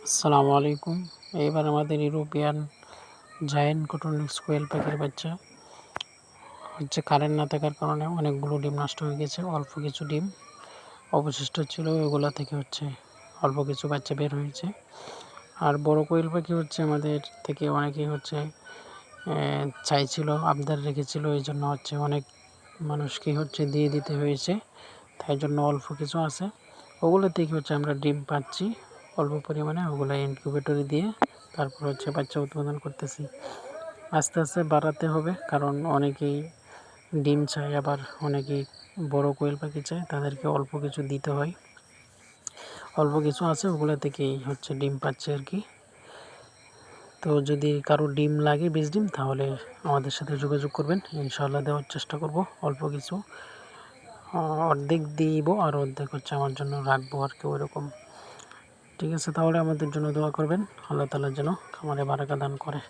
আসসালামু আলাইকুম। এইবার আমাদের ইউরোপিয়ান জায়ান্ট কোটনলিক্স কোয়েল পাখির বাচ্চা কারেন্ট না থাকার কারণে অনেকগুলো ডিম নষ্ট হয়ে গেছে। অল্প কিছু ডিম অবশিষ্ট ছিল, ওগুলা থেকে অল্প কিছু বাচ্চা বের হয়েছে। আর বড় কোয়েল পাখি আমাদের থেকে অনেকেই চাইছিল, আবদার রেখেছিল, এই জন্য অনেক মানুষকে দিয়ে দিতে হয়েছে। তাই জন্য অল্প কিছু আছে, ওগুলো থেকে আমরা ডিম পাচ্ছি অল্প পরিমাণে। ওগুলো ইনকিউবেটরে দিয়ে তারপর বাচ্চা উৎপাদন করতেছি। আস্তে আস্তে বাড়াতে হবে, কারণ অনেকেই ডিম চায়, আবার অনেকেই বড় কোয়েল পাখি চায়, তাদেরকে অল্প কিছু দিতে হয়। অল্প কিছু আছে, ওগুলো থেকেই ডিম পাচ্ছে আর কি। তো যদি কারো ডিম লাগে 20 ডিম, তাহলে আমাদের সাথে যোগাযোগ করবেন, ইনশাআল্লাহ দেওয়ার চেষ্টা করব। অল্প কিছু অর্ধেক দিব, আর অর্ধেক আমার জন্য রাখবো আর কি, ওইরকম। ঠিক আছে, তাহলে আমাদের জন্য দোয়া করবেন, আল্লাহ তাআলা যেন খামারে বারাকা দান করে।